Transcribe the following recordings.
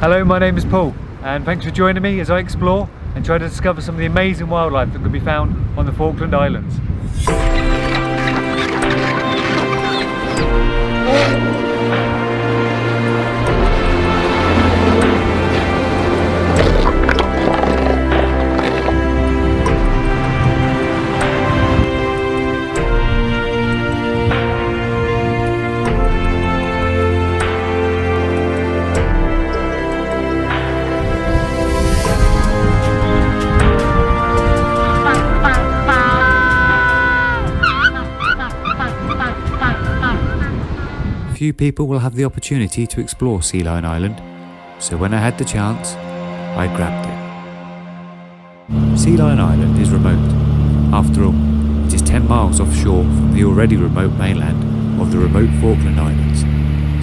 Hello, my name is Paul, and thanks for joining me as I explore and try to discover some of the amazing wildlife that can be found on the Falkland Islands. Few people will have the opportunity to explore Sealion Island, so when I had the chance, I grabbed it. Sealion Island is remote. After all, it is 10 miles offshore from the already remote mainland of the remote Falkland Islands,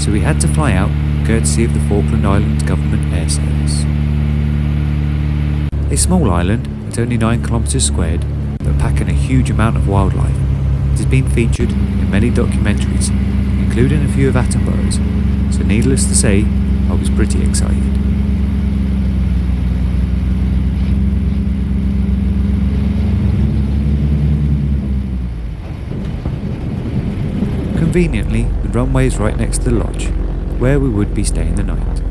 so we had to fly out courtesy of the Falkland Islands Government Air Service. A small island at only 9 kilometers squared, but packing a huge amount of wildlife. It has been featured in many documentaries, including a few of Attenborough's, so needless to say, I was pretty excited. Conveniently, the runway is right next to the lodge, where we would be staying the night.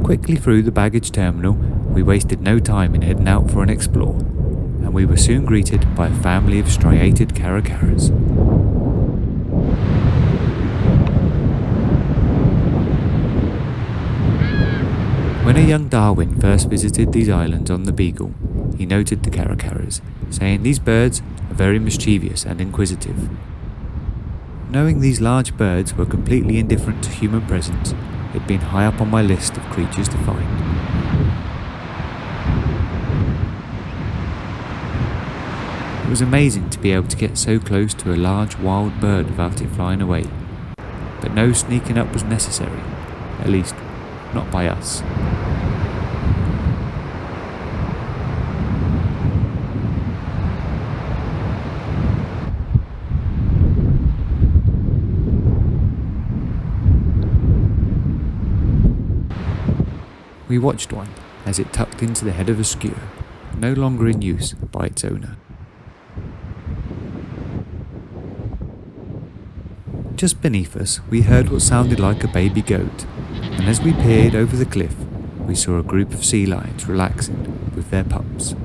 Quickly through the baggage terminal, we wasted no time in heading out for an explore, and we were soon greeted by a family of striated caracaras. When a young Darwin first visited these islands on the Beagle, he noted the caracaras, saying these birds are very mischievous and inquisitive. Knowing these large birds were completely indifferent to human presence, it had been high up on my list of creatures to find. It was amazing to be able to get so close to a large wild bird without it flying away, but no sneaking up was necessary, at least not by us. We watched one as it tucked into the head of a skewer, no longer in use by its owner. Just beneath us, we heard what sounded like a baby goat, and as we peered over the cliff, we saw a group of sea lions relaxing with their pups.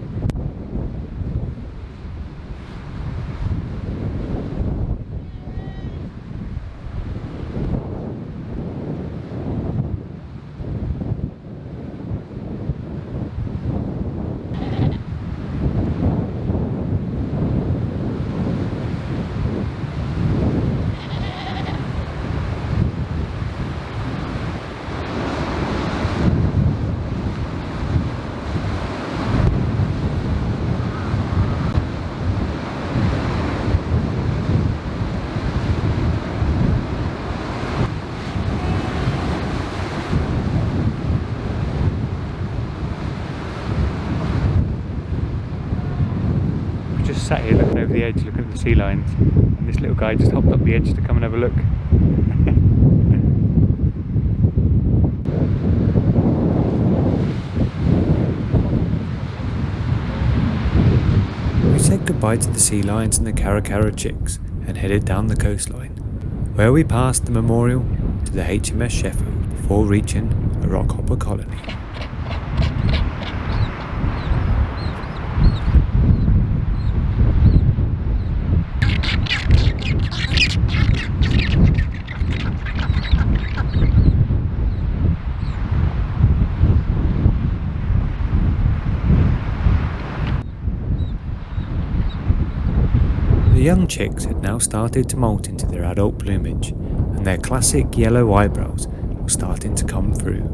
Just sat here looking over the edge, looking at the sea lions, and this little guy just hopped up the edge to come and have a look. We said goodbye to the sea lions and the caracara chicks and headed down the coastline, where we passed the memorial to the HMS Sheffield before reaching a rockhopper colony. The young chicks had now started to molt into their adult plumage, and their classic yellow eyebrows were starting to come through.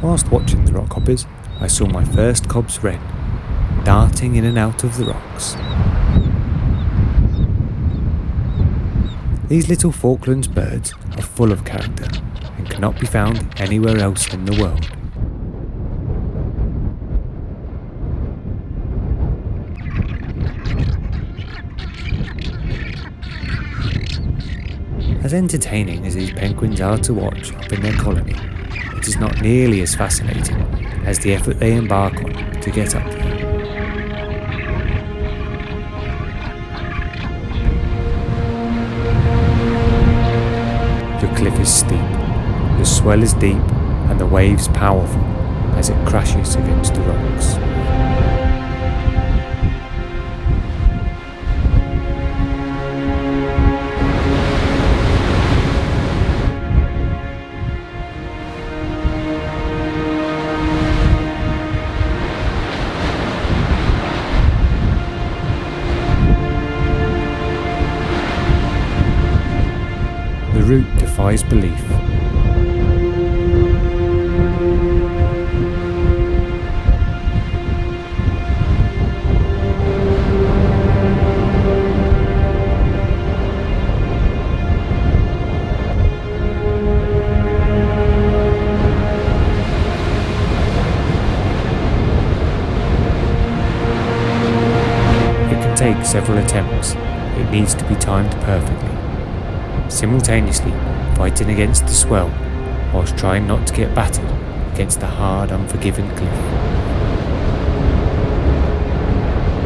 Whilst watching the rockhoppers, I saw my first cobs wren darting in and out of the rocks. These little Falklands birds are full of character and cannot be found anywhere else in the world. As entertaining as these penguins are to watch up in their colony, it is not nearly as fascinating as the effort they embark on to get up there. The cliff is steep, the swell is deep, and the waves powerful as it crashes against the rocks. The route defies belief. It can take several attempts. It needs to be timed perfectly, simultaneously fighting against the swell whilst trying not to get battered against the hard, unforgiving cliff.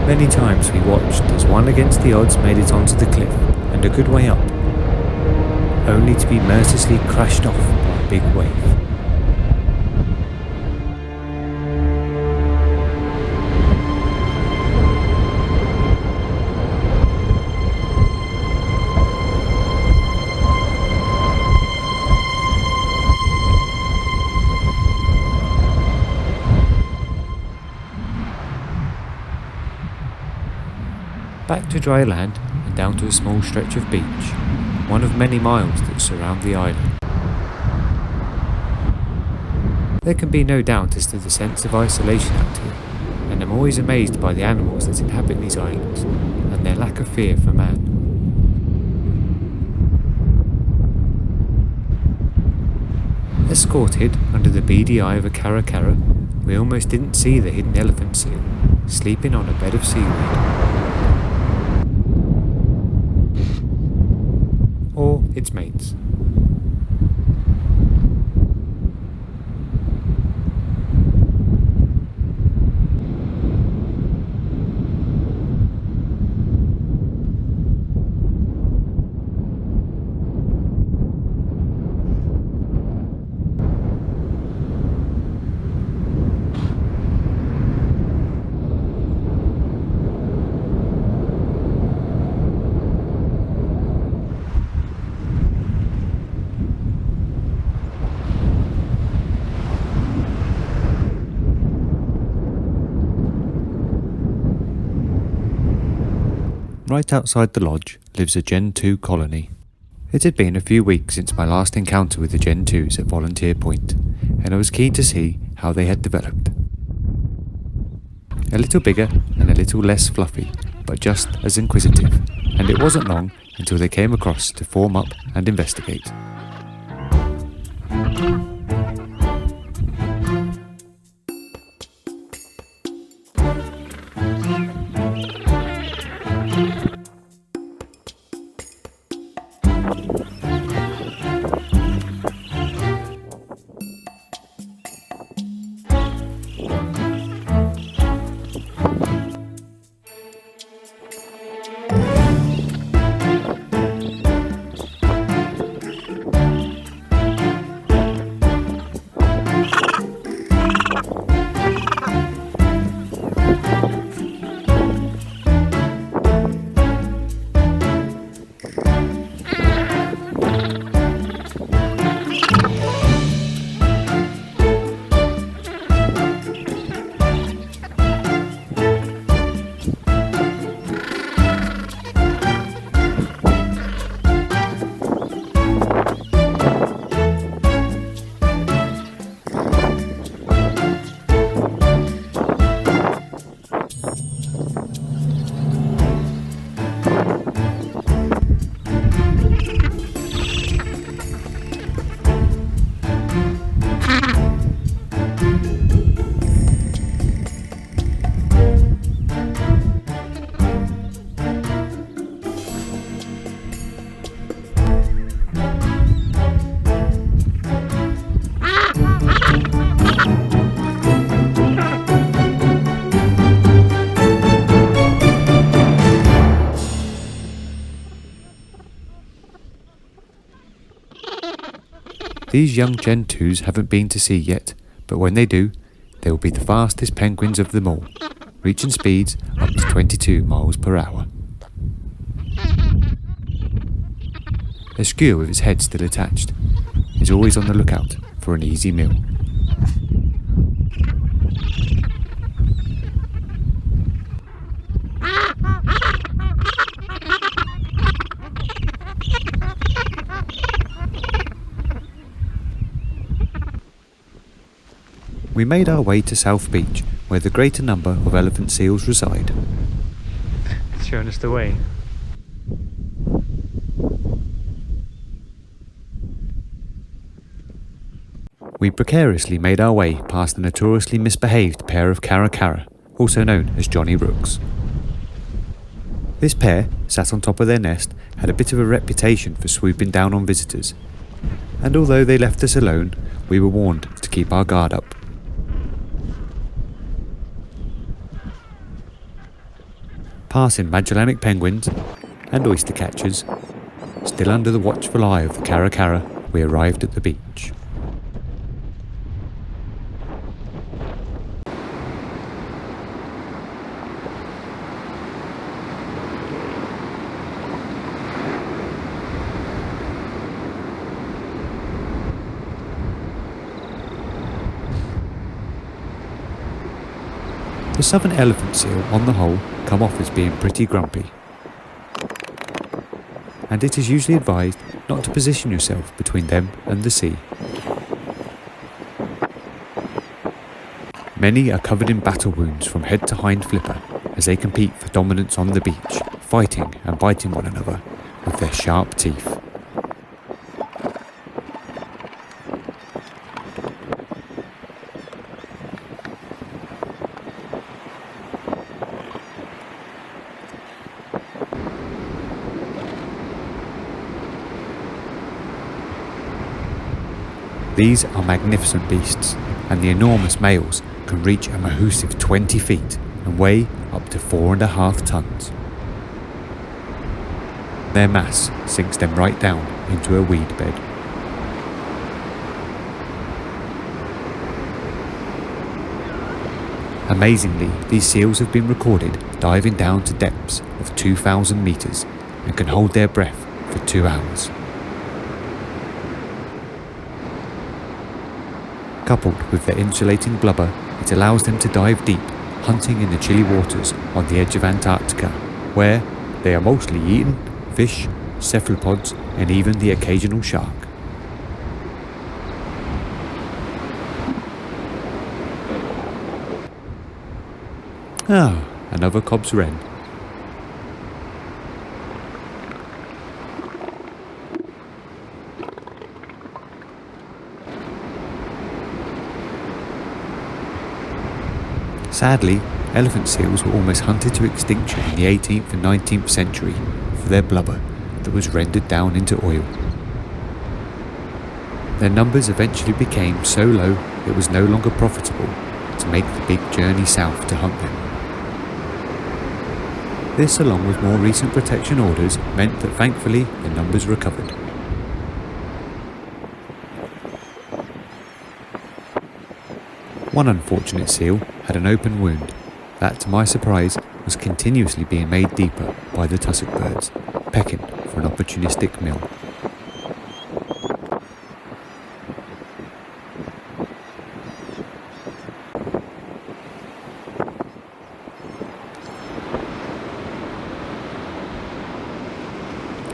Many times we watched as one against the odds made it onto the cliff and a good way up, only to be mercilessly crashed off by a big wave. Back to dry land and down to a small stretch of beach, one of many miles that surround the island. There can be no doubt as to the sense of isolation out here, and I'm always amazed by the animals that inhabit these islands and their lack of fear for man. Escorted under the beady eye of a caracara, we almost didn't see the hidden elephant seal sleeping on a bed of seaweed. Or its mates. Right outside the lodge lives a Gentoo colony. It had been a few weeks since my last encounter with the Gentoos at Volunteer Point, and I was keen to see how they had developed. A little bigger and a little less fluffy, but just as inquisitive, and it wasn't long until they came across to form up and investigate. These young Gentoos haven't been to sea yet, but when they do, they will be the fastest penguins of them all, reaching speeds up to 22 miles per hour. A skua with its head still attached is always on the lookout for an easy meal. We made our way to South Beach, where the greater number of elephant seals reside. It's showing us the way. We precariously made our way past the notoriously misbehaved pair of Caracara, also known as Johnny Rooks. This pair, sat on top of their nest, had a bit of a reputation for swooping down on visitors, and although they left us alone, we were warned to keep our guard up. Passing Magellanic penguins and oyster catchers, still under the watchful eye of the Caracara, we arrived at the beach. The southern elephant seal, on the whole, come off as being pretty grumpy, and it is usually advised not to position yourself between them and the sea. Many are covered in battle wounds from head to hind flipper as they compete for dominance on the beach, fighting and biting one another with their sharp teeth. These are magnificent beasts, and the enormous males can reach a massive 20 feet and weigh up to 4.5 tons. Their mass sinks them right down into a weed bed. Amazingly, these seals have been recorded diving down to depths of 2,000 meters and can hold their breath for 2 hours. Coupled with their insulating blubber, it allows them to dive deep, hunting in the chilly waters on the edge of Antarctica, where they are mostly eaten fish, cephalopods, and even the occasional shark. Ah, another Cobb's wren. Sadly, elephant seals were almost hunted to extinction in the 18th and 19th century for their blubber that was rendered down into oil. Their numbers eventually became so low it was no longer profitable to make the big journey south to hunt them. This, along with more recent protection orders, meant that thankfully the numbers recovered. One unfortunate seal had an open wound that, to my surprise, was continuously being made deeper by the tussock birds, pecking for an opportunistic meal.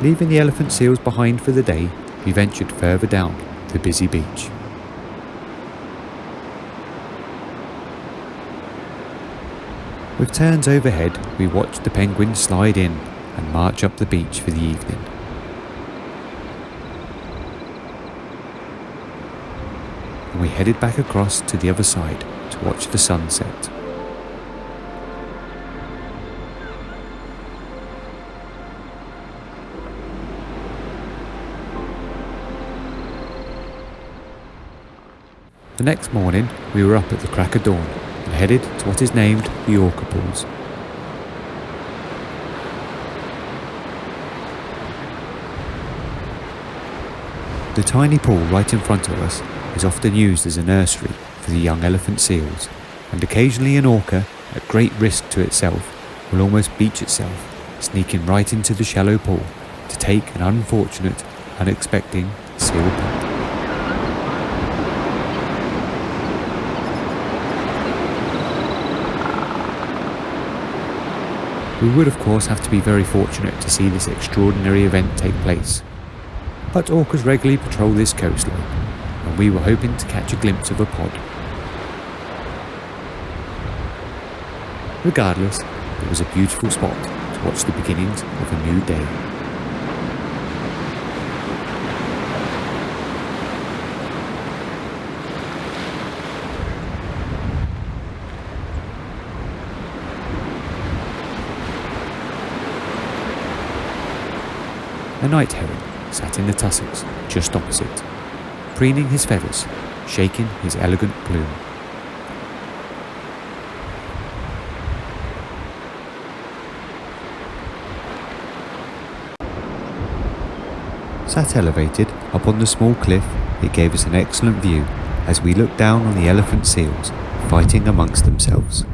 Leaving the elephant seals behind for the day, we ventured further down the busy beach. With terns overhead, we watched the penguins slide in and march up the beach for the evening. And we headed back across to the other side to watch the sunset. The next morning, we were up at the crack of dawn and headed to what is named the Orca pools. The tiny pool right in front of us is often used as a nursery for the young elephant seals, and occasionally an orca, at great risk to itself, will almost beach itself, sneaking right into the shallow pool to take an unfortunate, unexpected seal pup. We would of course have to be very fortunate to see this extraordinary event take place, but orcas regularly patrol this coastline, and we were hoping to catch a glimpse of a pod. Regardless, it was a beautiful spot to watch the beginnings of a new day. A night heron sat in the tussocks just opposite, preening his feathers, shaking his elegant plume. Sat elevated up on the small cliff, it gave us an excellent view as we looked down on the elephant seals fighting amongst themselves.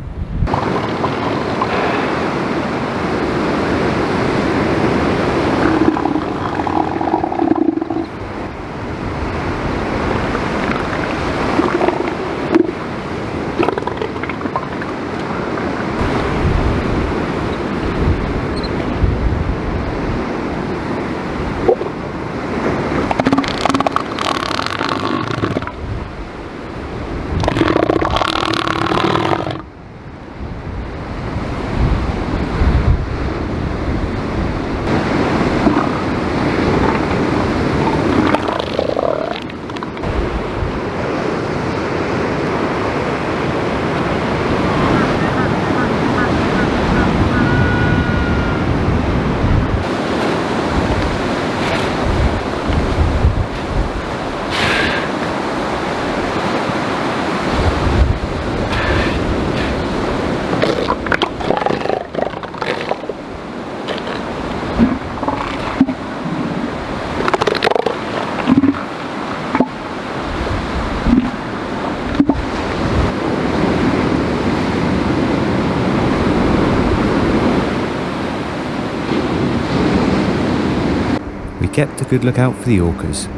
Kept a good lookout for the orcas,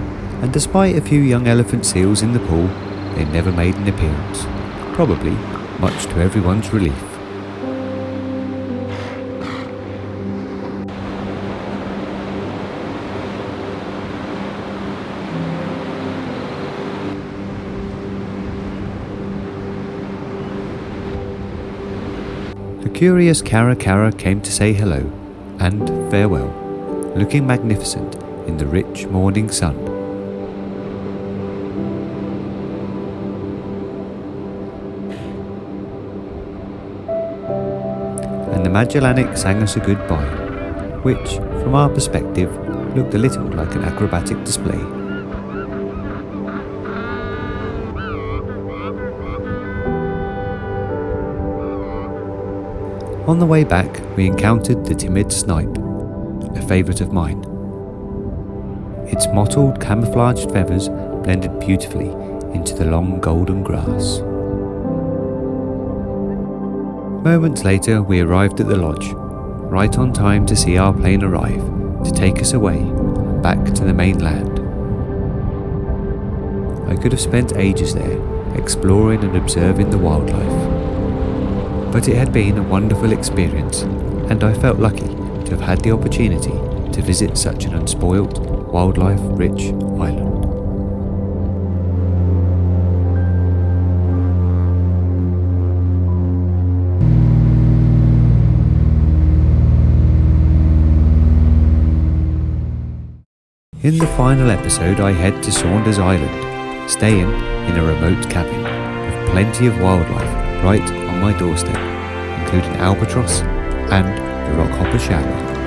and despite a few young elephant seals in the pool, they never made an appearance, probably much to everyone's relief. The curious Caracara came to say hello and farewell, looking magnificent in the rich morning sun. And the Magellanic sang us a goodbye, which, from our perspective, looked a little like an acrobatic display. On the way back, we encountered the timid snipe, a favourite of mine. Its mottled, camouflaged feathers blended beautifully into the long golden grass. Moments later, we arrived at the lodge, right on time to see our plane arrive to take us away back to the mainland. I could have spent ages there, exploring and observing the wildlife. But it had been a wonderful experience, and I felt lucky to have had the opportunity to visit such an unspoilt, wildlife-rich island. In the final episode, I head to Saunders Island, staying in a remote cabin with plenty of wildlife right on my doorstep, including albatross and the rockhopper shower.